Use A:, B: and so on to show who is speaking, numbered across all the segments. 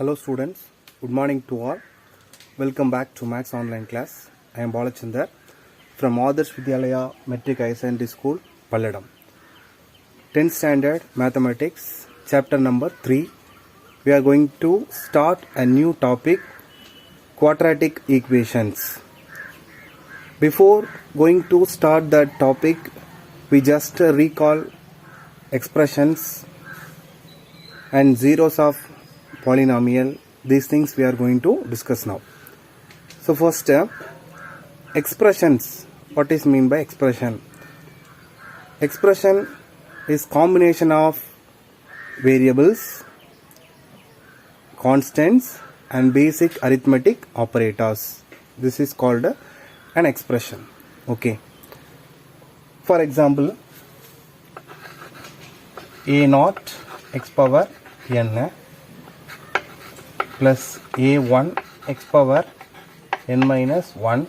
A: Hello students, good morning to all. Welcome back to Maths online class. I am Balachandar from Adarsh Vidyalaya Metric Higher Secondary School, Palladam. 10th standard mathematics, chapter number 3. We are going to start a new topic, quadratic equations. Before going to start that topic, we just recall expressions and zeros of polynomial. These things we are going to discuss now. So first, expressions. What is mean by expression? Expression is combination of variables, constants and basic arithmetic operators. This is called an expression. Okay. For example, a naught x power n plus a1 x power n minus 1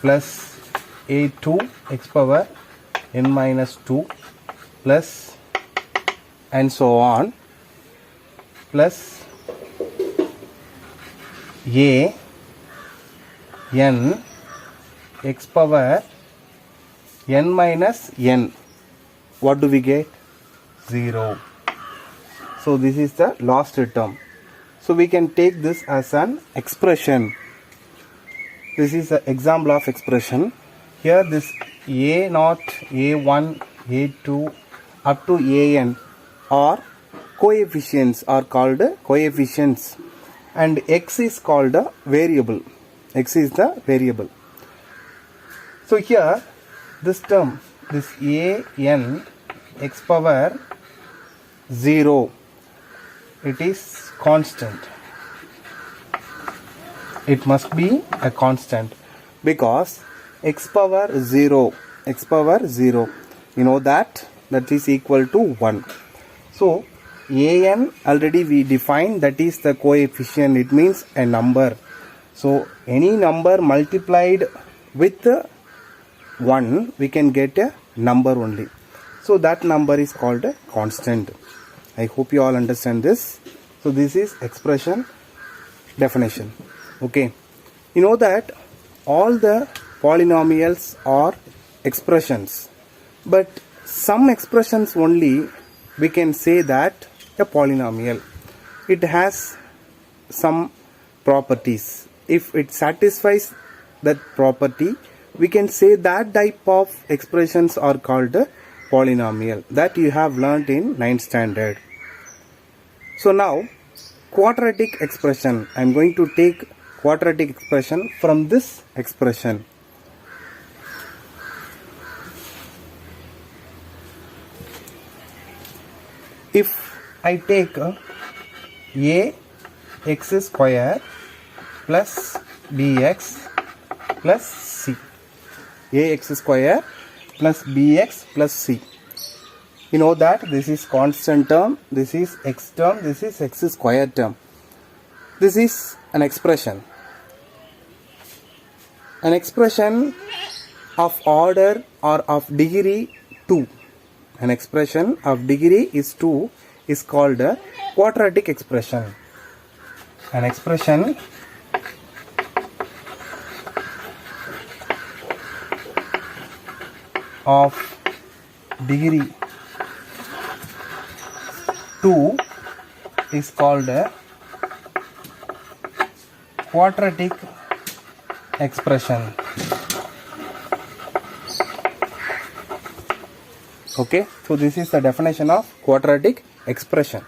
A: plus a2 x power n minus 2 plus and so on, plus a n x power n minus n. What do we get? 0. So this is the last term. So we can take this as an expression. This is an example of expression. Here this a naught, a1, a2 up to an are coefficients, are called coefficients, and x is called a variable. X is the variable. So here this term, this an x power 0, it is constant. It must be a constant because x power 0, you know that is equal to 1. So an already we defined, that is the coefficient. It means a number. So any number multiplied with 1, we can get a number only. So that number is called a constant. I hope you all understand this. So this is expression definition. Okay. You know that all the polynomials are expressions, but some expressions only we can say that a polynomial. It has some properties. If it satisfies that property, we can say that type of expressions are called a polynomial. That you have learnt in 9th standard. So now quadratic expression. I am going to take quadratic expression from this expression. If I take a x square plus bx plus c, ax square plus bx plus c. You know that this is constant term, this is x term, this is x square term. This is an expression. An expression of order or of degree 2. An expression of degree is 2 is called a quadratic expression. An expression of degree 2 is called a quadratic expression. Okay, so this is the definition of quadratic expression.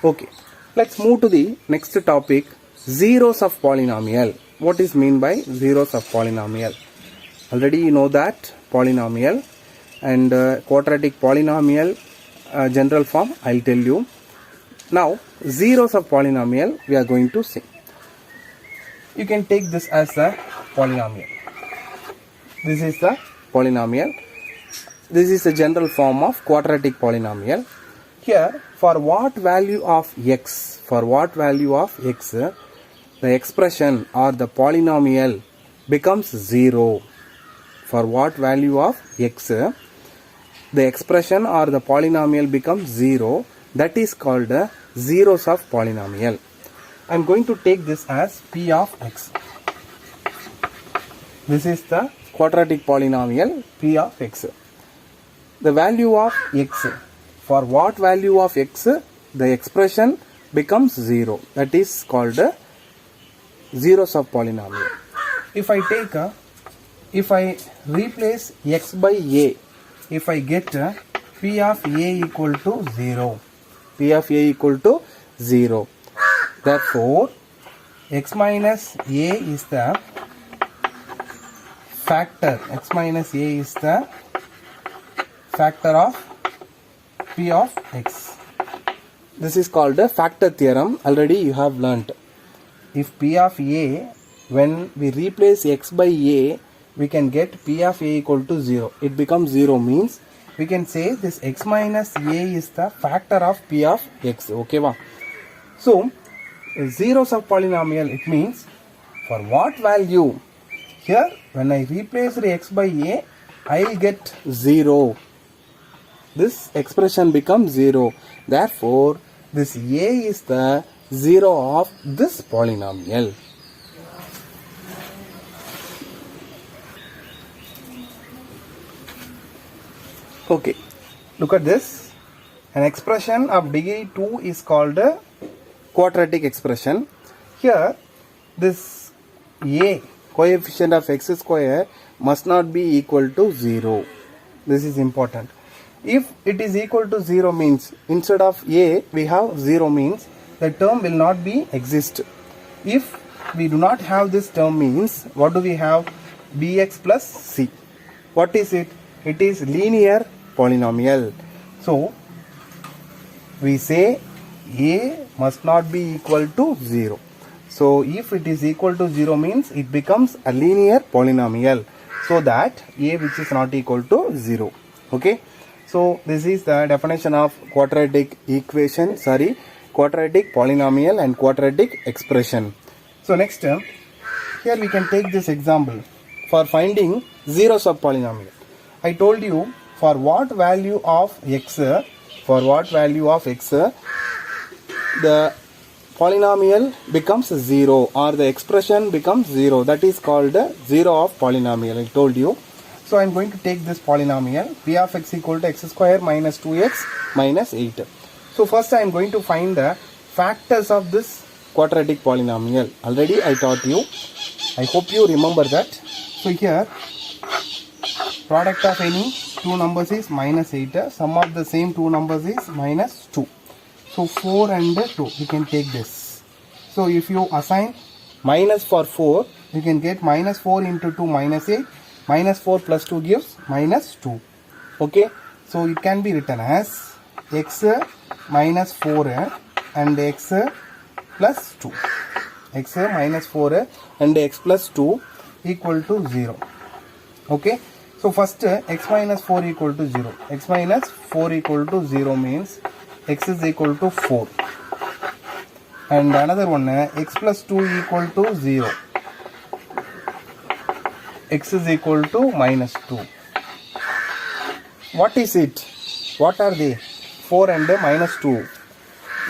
A: Okay, let's move to the next topic, zeros of polynomial. What is mean by zeros of polynomial? Already you know that polynomial and quadratic polynomial general form I'll tell you. Now zeros of polynomial we are going to see. You can take this as a polynomial. This is the polynomial. This is the general form of quadratic polynomial. Here for what value of x, the expression or the polynomial becomes 0. For what value of x, the expression or the polynomial becomes 0, that is called zeros of polynomial. I am going to take this as p of x. This is the quadratic polynomial p of x. The value of x, for what value of x the expression becomes 0, that is called zeros of polynomial. If I replace x by a, if I get p of a equal to 0, p of a equal to 0, therefore x minus a is the factor, x minus a is the factor of p of x. This is called the factor theorem. Already you have learnt. If p of a, when we replace x by a, we can get p of a equal to 0. It becomes 0 means we can say this x minus a is the factor of p of x. Okay, wow. So zeros of polynomial, it means for what value? Here when I replace the x by a, I will get 0. This expression becomes 0. Therefore this a is the 0 of this polynomial. Okay, look at this. An expression of degree 2 is called a quadratic expression. Here this a, coefficient of x square, must not be equal to 0. This is important. If it is equal to 0 means instead of a we have 0 means the term will not be exist. If we do not have this term means what do we have? Bx plus c. What is it? It is linear polynomial. So we say a must not be equal to 0. So if it is equal to 0 means it becomes a linear polynomial, so that a which is not equal to 0. Okay. So this is the definition of quadratic equation, quadratic polynomial and quadratic expression. So next here we can take this example for finding zeros of polynomial. I told you for what value of x, the polynomial becomes 0 or the expression becomes 0. That is called the 0 of polynomial. I told you. So I am going to take this polynomial p of x equal to x square minus 2x minus 8. So first I am going to find the factors of this quadratic polynomial. Already I taught you. I hope you remember that. So here product of any two numbers is minus 8. Sum of the same two numbers is minus 2. So 4 and 2 we can take this. So if you assign minus for 4, you can get minus 4 into 2 minus 8. Minus 4 plus 2 gives minus 2. Okay. So it can be written as x minus 4 and x plus 2. X minus 4 and x plus 2 equal to 0. Okay. So first x minus 4 equal to 0. X minus 4 equal to 0 means x is equal to 4. And another one x plus 2 equal to 0. X is equal to minus 2. What is it? What are they? 4 and minus 2.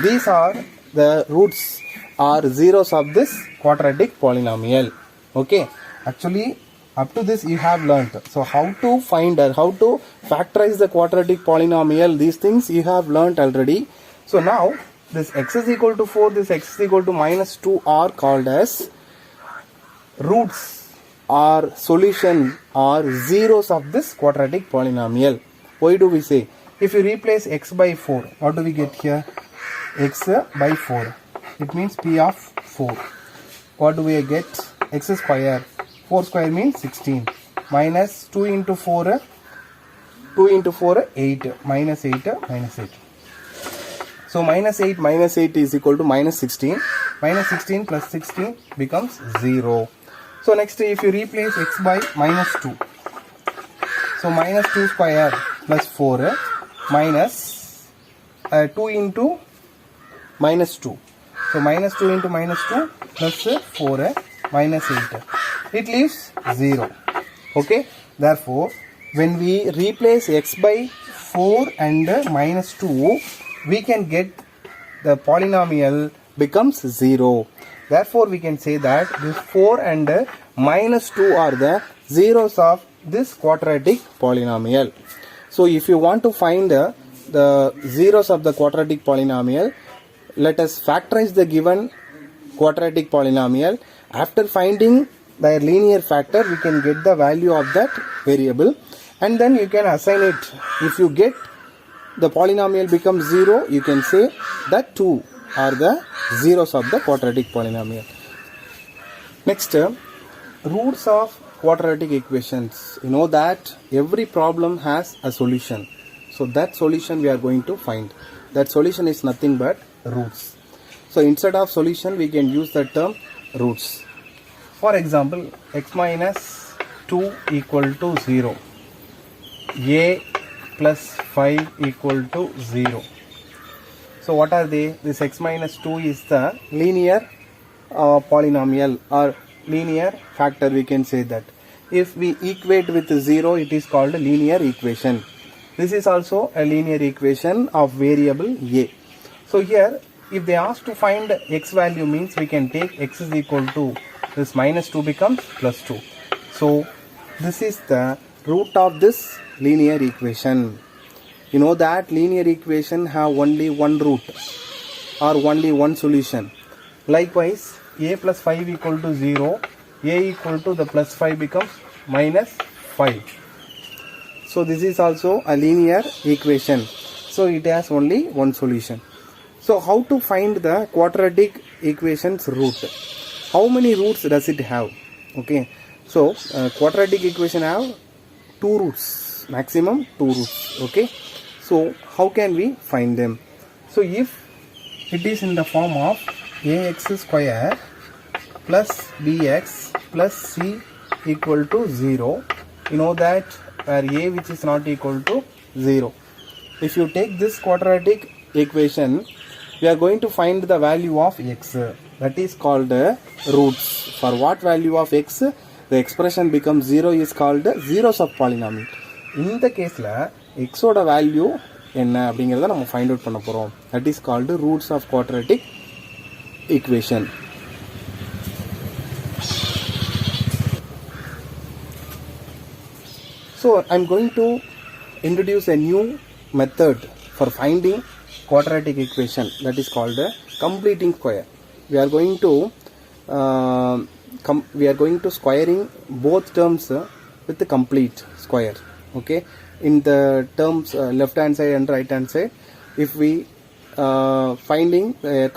A: These are the roots or zeros of this quadratic polynomial. Okay. Actually, up to this you have learnt. So how to find or how to factorize the quadratic polynomial, these things you have learnt already. So now this x is equal to 4, this x is equal to minus 2 are called as roots or solution or zeros of this quadratic polynomial. Why do we say? If you replace x by 4, what do we get here? X by 4. It means p of 4. What do we get? X square. 4 square means 16. Minus 2 into 4. 2 into 4, 8. Minus 8, minus 8. So minus 8 is equal to minus 16. Minus 16 plus 16 becomes 0. So next if you replace x by minus 2. So minus 2 square plus 4 minus 2 into minus 2. So minus 2 into minus 2 plus 4 minus 8. It leaves 0. Okay. Therefore, when we replace x by 4 and minus 2, we can get the polynomial becomes 0. Therefore, we can say that this 4 and minus 2 are the zeros of this quadratic polynomial. So, if you want to find the zeros of the quadratic polynomial, let us factorize the given quadratic polynomial. After finding their linear factor, we can get the value of that variable, and then you can assign it. If you get the polynomial becomes 0, you can say that 2 are the zeros of the quadratic polynomial. Next, roots of quadratic equations. You know that every problem has a solution. So that solution we are going to find. That solution is nothing but roots. So instead of solution, we can use the term roots. For example, x minus 2 equal to 0. A plus 5 equal to 0. So what are they? This x minus 2 is the linear polynomial or linear factor, we can say that. If we equate with 0, it is called a linear equation. This is also a linear equation of variable a. So here, if they ask to find x value, means we can take x is equal to this minus 2 becomes plus 2. So this is the root of this linear equation. You know that linear equation have only one root or only one solution. Likewise, a plus 5 equal to 0, a equal to the plus 5 becomes minus 5. So this is also a linear equation. So it has only one solution. So how to find the quadratic equation's root? How many roots does it have? Okay. So quadratic equation have 2 roots, maximum 2 roots. Okay. So how can we find them? So if it is in the form of ax square plus bx plus c equal to 0, you know that where a which is not equal to 0. If you take this quadratic equation, we are going to find the value of x. That is called roots. For what value of x the expression becomes 0 is called zeros of polynomial. In the case la x oda value enna அப்படிங்கறத நம்ம find out பண்ண போறோம். That is called roots of quadratic equation. So I am going to introduce a new method for finding quadratic equation, that is called completing square. We are going to squaring both terms with the complete square. Okay, in the terms left hand side and right hand side, if we finding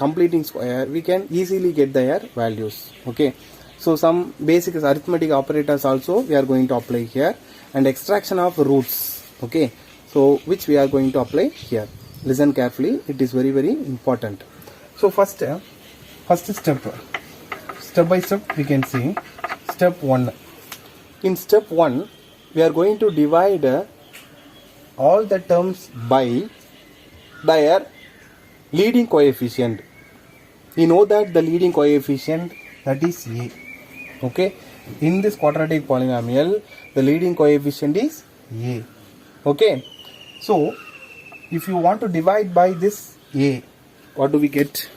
A: completing square, we can easily get their values. Okay, so some basic arithmetic operators also we are going to apply here, and extraction of roots. Okay, so which we are going to apply here. Listen carefully, it is very very important. So first step by step we can see. Step 1. In step 1, we are going to divide all the terms by their leading coefficient. You know that the leading coefficient, that is a. Okay, in this quadratic polynomial the leading coefficient is a. Okay, so if you want to divide by this a, what do we get?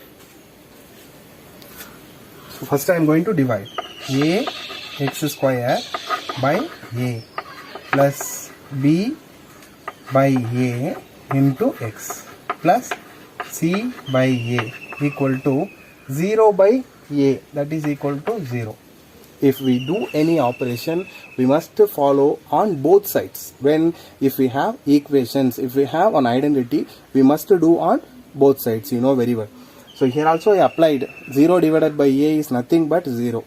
A: So first I am going to divide a x square by a plus b by a into x plus c by a equal to 0 by a, that is equal to 0. If we do any operation, we must follow on both sides. If we have equations, if we have an identity, we must do on both sides, you know very well. So here also I applied 0 divided by a is nothing but 0.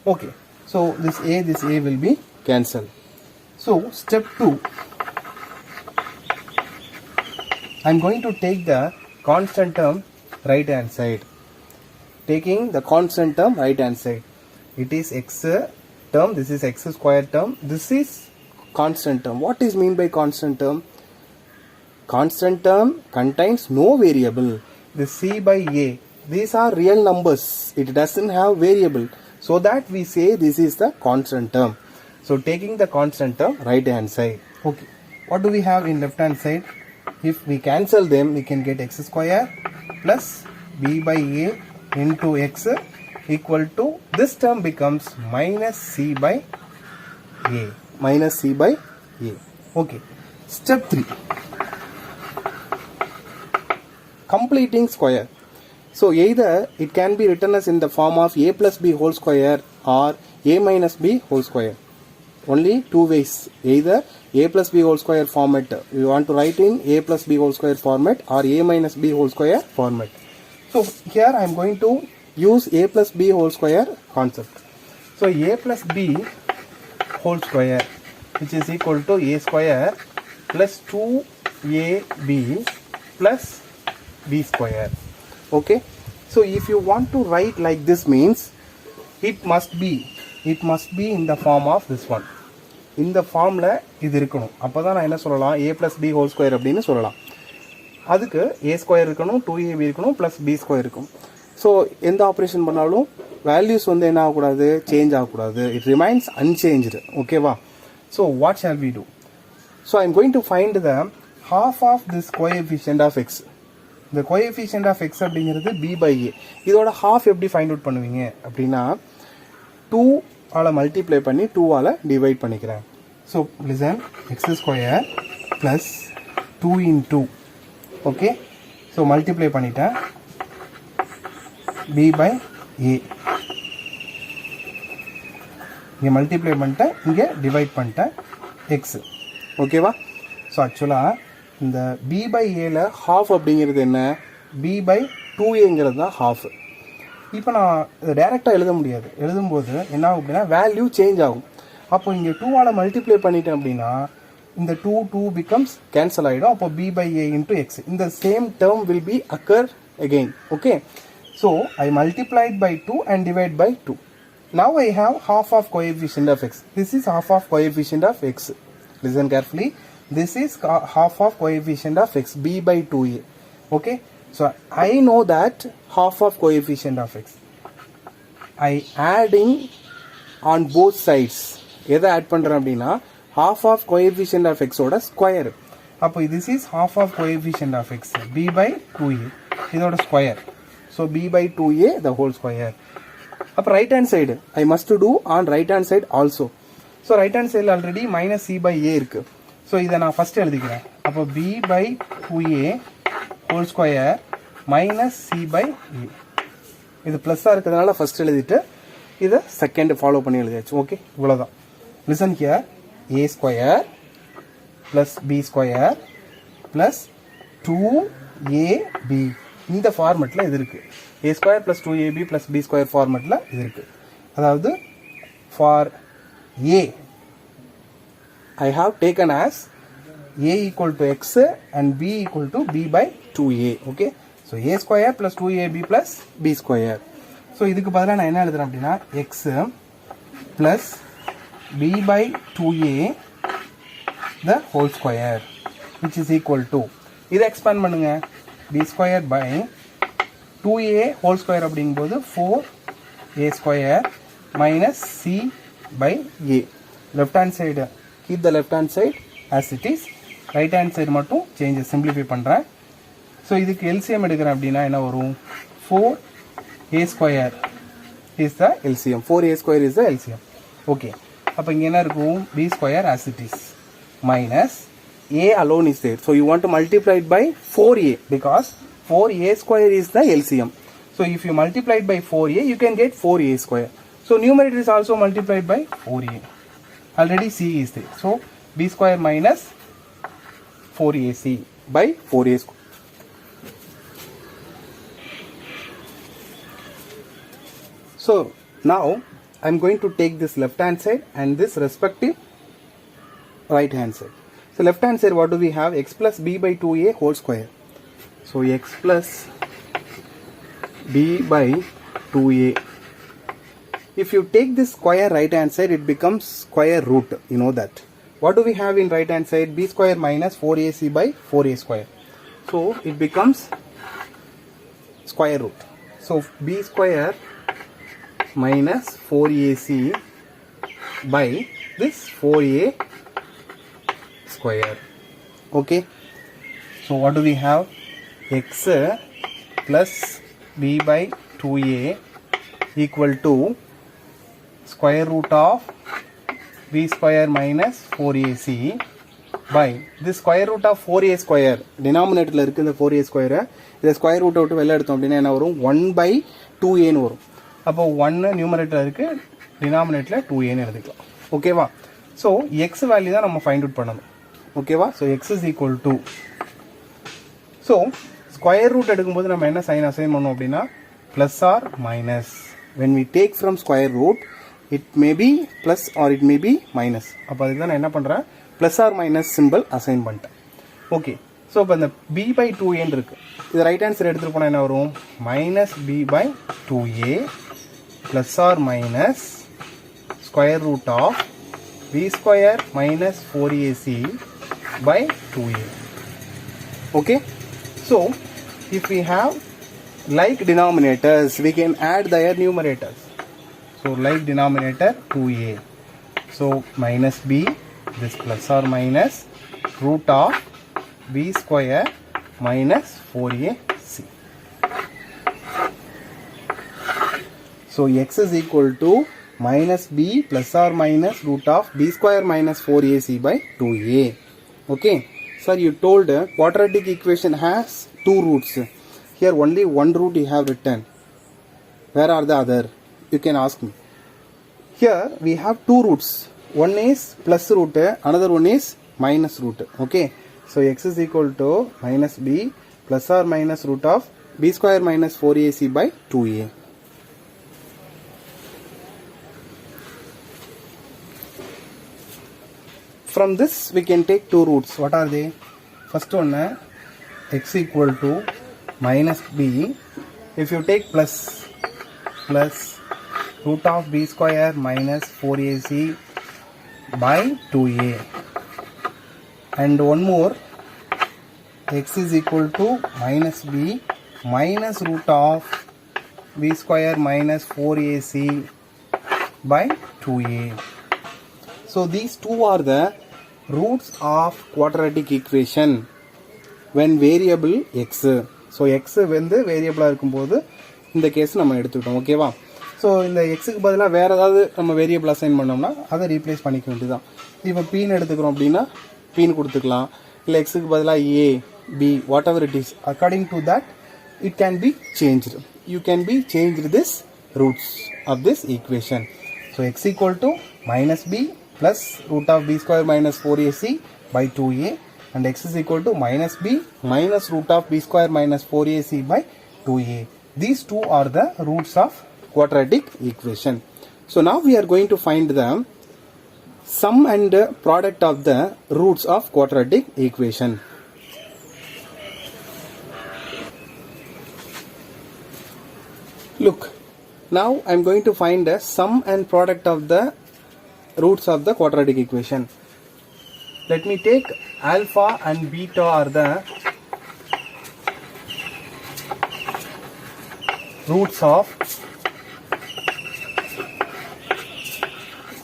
A: Okay, so this a will be cancelled. So step 2, I am going to take the constant term right hand side. Taking the constant term right hand side, it is x term, this is x square term, this is constant term. What is mean by constant term? Constant term contains no variable. The c by a, these are real numbers, it doesn't have variable, so that we say this is the constant term. So taking the constant term right hand side. Okay, what do we have in left hand side? If we cancel them, we can get x square plus b by a into x equal to, this term becomes minus c by a. Minus c by a. Okay. Step 3. Completing square. So either it can be written as in the form of a plus b whole square or a minus b whole square. Only two ways. Either a plus b whole square format, you want to write in a plus b whole square format, or a minus b whole square format. So here I am going to use a plus b whole square concept. So a plus b whole square, which is equal to a square plus 2ab plus b square. Okay. So if you want to write like this, means it must be in the form of this one. இந்த ஃபார்மில் இது இருக்கணும். அப்போ தான் நான் என்ன சொல்லலாம், a plus b whole square அப்படின்னு சொல்லலாம். அதுக்கு a ஸ்கொயர் இருக்கணும், 2ab இருக்கணும், ப்ளஸ் b ஸ்கொயர் இருக்கும். ஸோ எந்த ஆப்ரேஷன் பண்ணாலும் வேல்யூஸ் வந்து என்ன ஆகக்கூடாது, சேஞ்ச் ஆகக்கூடாது. It remains unchanged. ஓகேவா? So what shall we do? So I am going to find the half of this coefficient of x. இந்த கோஎஃபிஷியன்ட் ஆஃப் எக்ஸ் அப்படிங்கிறது b by a. இதோட ஹாஃப் எப்படி ஃபைண்ட் அவுட் பண்ணுவீங்க அப்படின்னா, 2 ஆல் multiply பண்ணி 2 ஆல் டிவைட் பண்ணிக்கிறேன். So listen, x square plus 2 into, okay. So multiply பண்ணிட்டேன், b by a. இங்கே மல்டிப்ளை பண்ணிட்டேன், இங்கே டிவைட் பண்ணிட்டேன், எக்ஸ். ஓகேவா? ஸோ ஆக்சுவலாக இந்த b by aல ஹாஃப் அப்படிங்கிறது என்ன, b by 2aங்கிறது தான் ஹாஃப். இப்போ நான் இதை டைரெக்டாக எழுத முடியாது. எழுதும்போது என்ன ஆகும் அப்படின்னா, வேல்யூ சேஞ்ச் ஆகும். அப்போ இங்கே 2 ஆல் மல்டிப்ளை பண்ணிட்டேன் அப்படின்னா இந்த 2 பிகம்ஸ் கேன்சல் ஆகிடும். அப்போ b by a into x, இந்த same term will be occur again. Okay. So I multiplied by 2 and divide by 2. Now I have half of coefficient of x. This is half of coefficient of x. Listen carefully. This is half of coefficient of x, b by 2a. Okay. So I know that half of coefficient of x. I adding on both sides. எதை add பண்ணுறேன் அப்படின்னா, half of coefficient of x ஓட square. அப்போ this is half of coefficient of x, b by 2a. இதோட ஸ்கொயர். So b by 2a the whole square. அப்போ right hand side I must do on right hand side also. So right hand சைடில் already minus c by a இருக்கு. So இதை நான் first எழுதிக்கிறேன். அப்போ b by 2a whole square minus c by a. இது ப்ளஸ்ஸாக இருக்கிறதுனால ஃபஸ்ட் எழுதிட்டு இதை செகண்ட் ஃபாலோ பண்ணி எழுதியாச்சு. ஓகே, இவ்வளோதான். Listen here, a square plus b square plus 2ab. இந்த ஃபார்மெட்டில் இது இருக்குது. a square plus 2ab plus b square ஃபார்மெட்டில் இது இருக்குது. அதாவது for a I have taken as a equal to x and b equal to b by 2a. Okay. So a square plus 2ab plus b square. So இதுக்கு பதிலாக நான் என்ன எழுதுறேன் அப்படின்னா, x plus b by 2a the whole square which is equal to, இதை expand பண்ணுங்க, b square by 2a whole square அப்படிங்கும்போது 4a square minus c by a. left hand side keep the left hand side as it is, right hand side மட்டும் changes simplify பண்ணுறேன். So இதுக்கு LCM எடுக்கிறேன் அப்படின்னா என்ன வரும், 4a square is the LCM. 4a square is the LCM. Okay, அப்போ இங்கே என்ன இருக்கும், b square as it is minus a alone is there. So you want to multiply it by 4a because 4a square is the LCM. So if you multiply it by 4a, you can get 4a square. So numerator is also multiplied by 4a. Already c is there. So b square minus 4ac by 4a square. So now I am going to take this left hand side and this respective right hand side. So left hand side, what do we have, x plus b by 2a whole square. So x plus b by 2a. If you take this square right hand side, it becomes square root. You know that. What do we have in right hand side, b square minus 4ac by 4a square. So it becomes square root. So b square minus 4ac by this 4a square. Okay. So what do we have, x plus b by 2a equal to square root of b square minus 4ac by this square root of 4a square denominator இருக்கு இந்த 4a square இதை square root விட்டு வெளில எடுத்தோம் அப்படின்னா என்ன வரும் 1 by 2a ன்னு வரும். அப்போ 1 நியூமரேட்டர் இருக்கு, டினாமினேட்டர்ல 2a ன்னு எழுதிக்கலாம். ஓகேவா? ஸோ எக்ஸ் வேல்யூ தான் நம்ம ஃபைண்ட் அவுட் பண்ணணும். ஓகேவா? So x is equal to, so square root எடுக்கும்போது நம்ம என்ன சைன் அசைன் பண்ணோம் அப்படின்னா plus or minus. When we take from square root it may be plus or it may be minus. அப்போ அதுக்கு தான் நான் என்ன பண்ணுறேன், plus or minus simple assign பண்ணிட்டேன். ஓகே, ஸோ இப்போ இந்த b by 2a இருக்கு, இது ரைட் ஹேண்ட் சைடு எடுத்துகிட்டு போனால் என்ன வரும், minus b by 2a plus or minus square root of b square minus 4ac by 2a. Okay, so if we have like denominators we can add their numerators. So like denominator 2a, so minus b, this plus or minus root of b square minus 4ac. So x is equal to minus b plus or minus root of b square minus 4ac by 2a. Okay, sir, you told quadratic equation has two roots. Here only one root you have written. Where are the other? You can ask me. Here we have two roots. One is plus root, another one is minus root. Okay, so x is equal to minus b plus or minus root of b square minus 4ac by 2a. From this we can take two roots. What are they? First one, x equal to minus b. If you take plus root of b square minus 4ac by 2a. And one more, x is equal to minus b minus root of b square minus 4ac by 2a. So these two are the roots of quadratic equation when variable x. So x வந்து வேரியபிளா இருக்கும்போது இந்த case நம்ம எடுத்துக்கிட்டோம். ஓகேவா? So இந்த எக்ஸுக்கு பதிலாக வேறு ஏதாவது நம்ம வேரியபிள் அசைன் பண்ணோம்னா அதை ரீப்ளேஸ் பண்ணிக்க வேண்டியதுதான். இப்போ பீன்னு எடுத்துக்கிறோம் அப்படின்னா பீன்னு கொடுத்துக்கலாம், இல்லை எக்ஸுக்கு பதிலாக a b whatever it is according to that it can be changed. You can be changed this roots of this equation. So x equal to minus b plus root of b square minus 4ac by 2a and x is equal to minus b minus root of b square minus 4ac by 2a. These two are the roots of quadratic equation. So now we are going to find the sum and product of the roots of quadratic equation. Look, now I am going to find the sum and product of the roots of the quadratic equation. Let me take alpha and beta are the roots of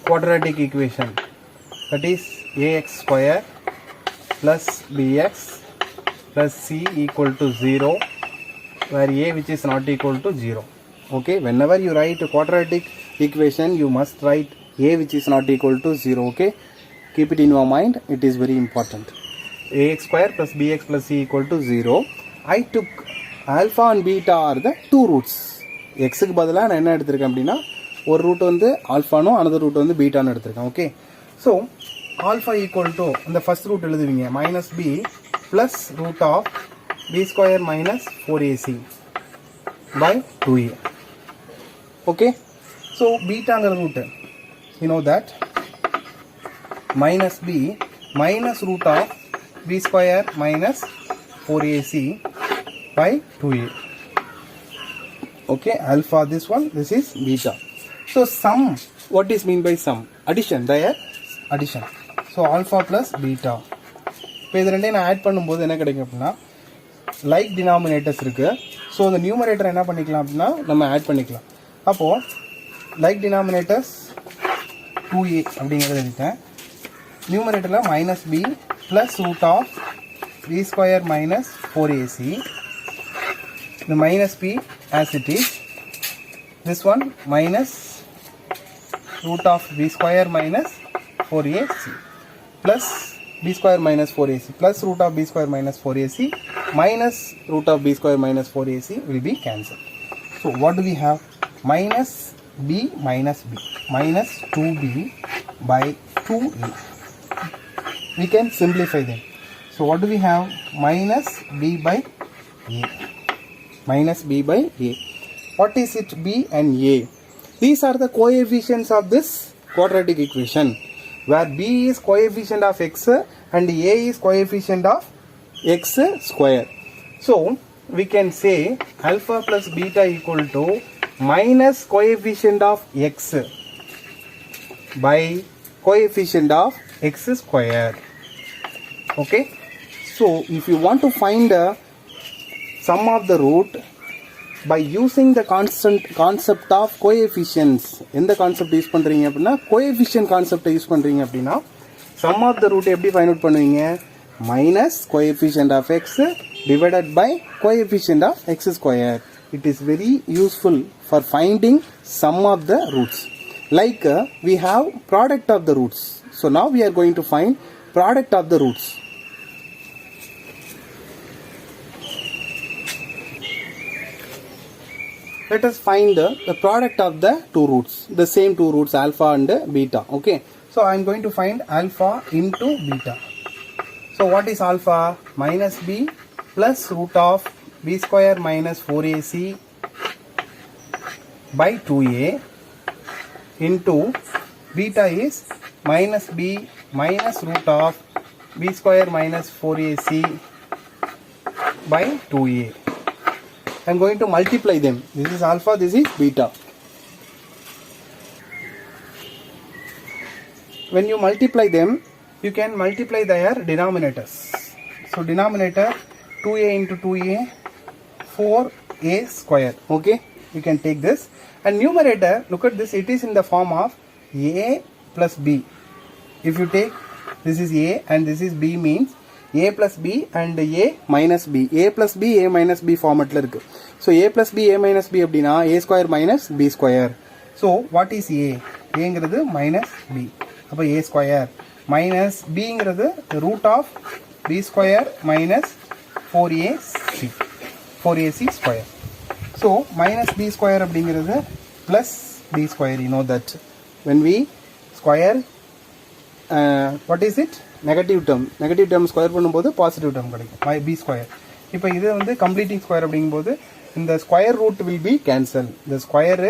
A: quadratic equation, that is ax square plus bx plus c equal to 0, where a which is not equal to 0. Okay, whenever you write a quadratic equation you must write a which is not equal to 0. Okay, keep it in your mind, it is very important. Ax square plus bx plus c equal to 0. I took alpha and beta are the two roots. x க்கு பதிலா நான் என்ன எடுத்துர்க்கேன் அப்படினா ஒரு root வந்து ஆல்பானோ another root வந்து பீட்டானோ எடுத்துர்க்கேன். Okay, so alpha equal to இந்த ஃபர்ஸ்ட் ரூட் எழுதுவீங்க minus b plus root of b square minus 4ac by 2a. Okay, so betaங்கிற root you know that minus b minus root of b square minus 4ac by 2a. Okay, alpha this one, this is beta. So sum, what is mean by sum? Addition, their addition. So alpha plus beta. இப்போ இது ரெண்டையும் நான் add பண்ணும்போது என்ன கிடைக்கும் அப்படின்னா like denominators இருக்கு. So இந்த நியூமரேட்டர் என்ன பண்ணிக்கலாம் அப்படின்னா நம்ம ஆட் பண்ணிக்கலாம். அப்போது லைக் டினாமினேட்டர்ஸ் 2a அப்படிங்கிறது எழுதிட்டேன். நியூமரேட்டரில் minus b plus root of b square minus 4ac. the minus b as it is, this one minus root of b square minus 4ac plus b square minus 4ac plus root of b square minus 4ac minus root of b square minus 4ac will be cancelled. So what do we have? Minus b minus b minus 2b by 2a. We can simplify them. So what do we have? Minus b by a. Minus b by a. What is it? B and a. These are the coefficients of this quadratic equation, where b is coefficient of x and a is coefficient of x square. So we can say alpha plus beta equal to minus coefficient of x by coefficient of x square. Okay. So if you want to find the sum of the root by using the concept of coefficients, எந்த concept use பண்றீங்க அப்படின்னா coefficient கான்செப்டை use பண்றீங்க அப்படின்னா sum of the root எப்படி find out பண்ணுவீங்க? Minus coefficient of x divided by coefficient of x square. It is very useful for finding sum of the roots. Like we have product of the roots. So now we are going to find product of the roots. Let us find the product of the two roots, the same two roots alpha and beta. Okay, so I am going to find alpha into beta. So what is alpha? Minus b plus root of b square minus 4ac by 2a into beta is minus b minus root of b square minus 4ac by 2a. I am going to multiply them. This is alpha, this is beta. When you multiply them, you can multiply their denominators. So denominator 2a into 2a, 4a square. Okay, you can take this. And numerator, look at this, it is in the form of a plus b. If you take this is a and this is b, means a plus b and a minus b. A plus b, a minus b format la irukku. So a plus b, a minus b அப்படினா a square minus b square. So what is a? a ங்கிறது minus b. அப்ப a square minus b ங்கிறது root of b square minus 4ac. 4ac square. So minus b square அப்படிங்கிறது plus b square. You know that when we square what is it? Negative term square பண்ணும்போது positive term கிடைக்கும் b square. இப்போ இது வந்து completing square அப்படிங்கும்போது இந்த square root will be cancel. the square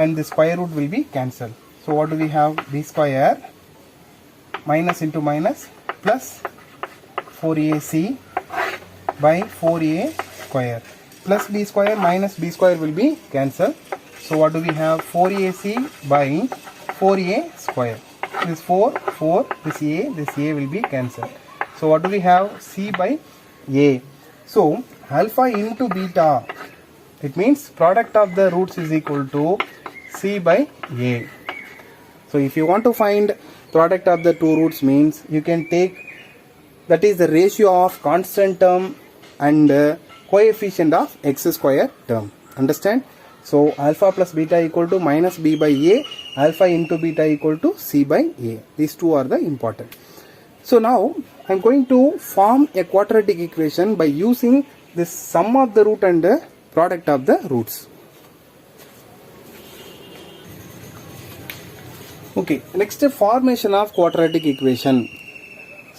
A: and the square root will be cancelled. So what do we have? b square minus into minus plus 4ac by 4a square plus b square minus b square will be cancelled. So what do we have? 4ac by 4a square. This 4, this a will be cancelled. So what do we have? C by a. So alpha into beta, it means product of the roots is equal to c by a. So if you want to find product of the two roots, means you can take, that is the ratio of constant term and coefficient of x square term. Understand? So alpha plus beta equal to minus b by a, alpha into beta equal to c by a. These two are the important. So now I am going to form a quadratic equation by using this sum of the root and the product of the roots. Okay, next formation of quadratic equation.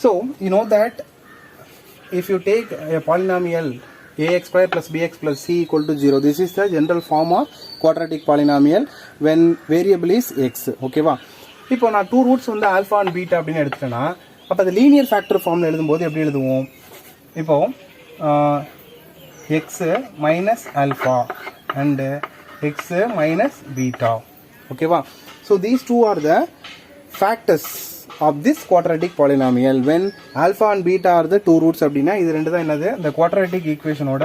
A: So you know that if you take a polynomial ax square plus bx plus c equal to 0, this is the general form of quadratic polynomial when variable is x. Okay va? இப்போ நான் two roots வந்து alpha and beta அப்படின்னு எடுத்துட்டேன்னா அப்போ அது linear factor ஃபார்மில் எழுதும்போது எப்படி எழுதுவோம்? இப்போ x minus alpha and x minus beta. ஓகேவா? So these two are the factors of this quadratic polynomial when alpha and beta are the two roots அப்படின்னா இது ரெண்டு தான் என்னது இந்த quadratic equation ஓட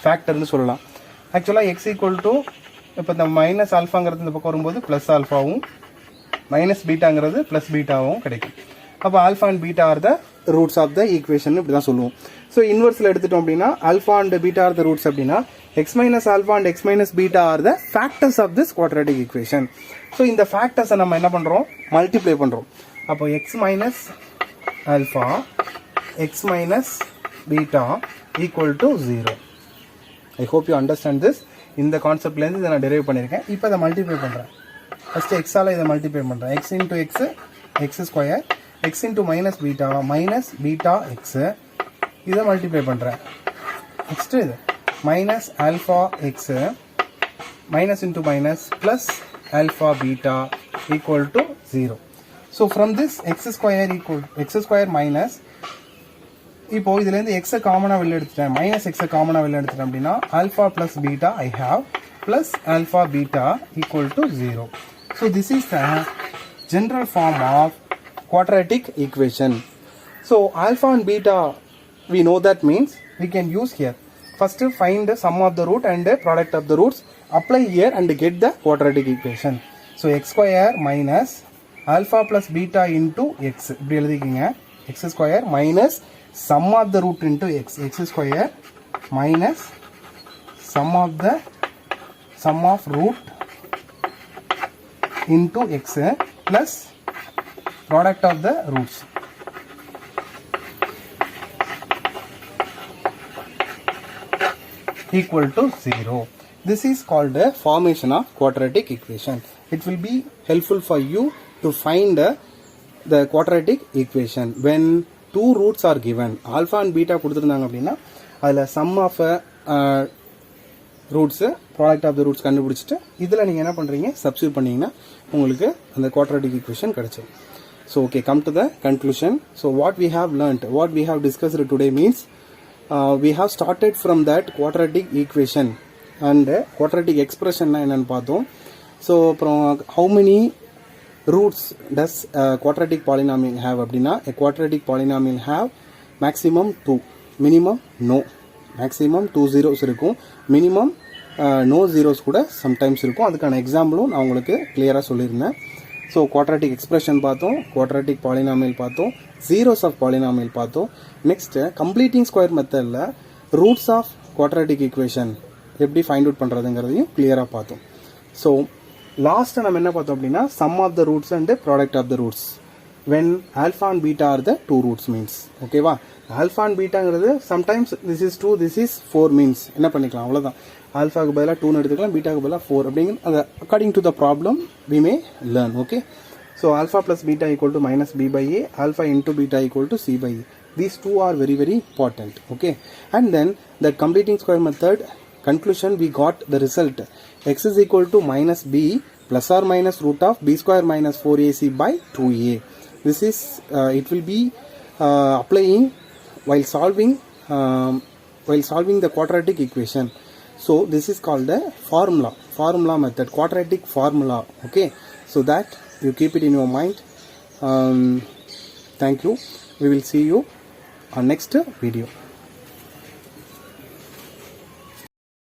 A: ஃபேக்டர்னு சொல்லலாம். ஆக்சுவலாக x equal to இப்போ இந்த மைனஸ் ஆல்ஃபாங்கிறது இந்த பக்கம் வரும்போது ப்ளஸ் ஆல்ஃபாவும் மைனஸ் பீட்டாங்கிறது ப்ளஸ் பீட்டாவும் கிடைக்கும். அப்போ alpha and beta are the roots of the equation இப்படி தான் சொல்லுவோம். ஸோ இன்வெர்ஸில் எடுத்துட்டோம் அப்படின்னா alpha and beta are the roots அப்படின்னா x minus alpha and x minus beta are the factors of this quadratic equation. So இந்த ஃபேக்டர்ஸை நம்ம என்ன பண்ணுறோம், மல்டிப்ளை பண்ணுறோம். அப்போ x minus alpha x minus beta equal to 0. I hope you understand this. இந்த கான்செப்ட்லேருந்து இதை நான் டெரைவ் பண்ணியிருக்கேன். இப்போ இதை மல்டிப்ளை பண்ணுறேன். ஃபஸ்ட்டு எக்ஸால் இதை மல்டிப்ளை பண்ணுறேன். X into X X square, X into minus beta x, இதை மல்டிப்ளை பண்ணுறேன். நெக்ஸ்ட்டு இது minus alpha x minus into minus plus alpha beta equal to 0. So from this X square minus, இப்போ இதுலேருந்து எக்ஸை காமனாக வெளில எடுத்துட்டேன், மைனஸ் எக்ஸை காமனாக வெளில எடுத்துட்டேன் அப்படின்னா alpha plus beta I have plus alpha beta equal to 0. So this is the general form of quadratic equation. So alpha and beta we know that means we can use here. First find the sum of the root and the product of the roots, apply here and get the quadratic equation. So x square minus alpha plus beta into x, இப்படி எழுதிக்கீங்க. x square minus sum of the root into x square minus sum of root into x plus product of the roots. Equal to 0. This is called the formation of quadratic equation. It will be helpful for you to find the quadratic equation when two roots are given. Alpha and beta கொடுத்திருந்தாங்க அப்படின்னா அதில் sum of roots product of the roots கண்டுபிடிச்சிட்டு இதில் நீங்கள் என்ன பண்ணுறீங்க, substitute பண்ணிங்கன்னா உங்களுக்கு அந்த குவாட்ராட்டிக் ஈக்குவேஷன் கிடச்சிடும். So okay, come to the conclusion. So what we have learnt, what we have discussed today means we have started from that quadratic equation and quadratic எக்ஸ்பிரஷன்னா என்னென்னு பார்த்தோம். ஸோ அப்புறம் how many roots does quadratic polynomial have அப்படின்னா quadratic polynomial have maximum 2, minimum no. Maximum 2 zeros இருக்கும், minimum no zeros கூட sometimes இருக்கும். அதுக்கான எக்ஸாம்பிளும் நான் உங்களுக்கு கிளியராக சொல்லியிருந்தேன். ஸோ குவாட்ராட்டிக் எக்ஸ்பிரஷன் பார்த்தோம், குவாட்ராட்டிக் பாலினாமியல் பார்த்தோம், ஜீரோஸ் ஆஃப் பாலினாமியல் பார்த்தோம். நெக்ஸ்ட்டு கம்ப்ளீட்டிங் ஸ்கொயர் மெத்தடில் ரூட்ஸ் ஆஃப் குவாட்ராட்டிக் ஈக்குவேஷன் எப்படி ஃபைண்ட் அவுட் பண்ணுறதுங்கிறதையும் கிளியராக பார்த்தோம். ஸோ லாஸ்ட்டாக நம்ம என்ன பார்த்தோம் அப்படின்னா sum of the roots and product of the roots when alpha and beta are the two roots means. ஓகேவா, ஆல்ஃபா அண்ட் பீட்டாங்கிறது sometimes this is 2 this is 4 means என்ன பண்ணிக்கலாம், அவ்வளோதான். ஆல்ஃபாவுக்கு பதிலாக 2 எடுத்துக்கலாம், பீட்டாவுக்கு பதிலாக 4 அப்படிங்கிற அது according to the problem we may learn. Okay, so alpha plus beta equal to minus B by A, alpha into beta equal to C by A. These two are very very important. Okay, and then that completing square method conclusion we got the result x is equal to minus b plus or minus root of b square minus 4ac by 2a. This is it will be applying while solving the quadratic equation. So this is called the formula method, quadratic formula. Okay, so that you keep it in your mind. Thank you. We will see you on next video.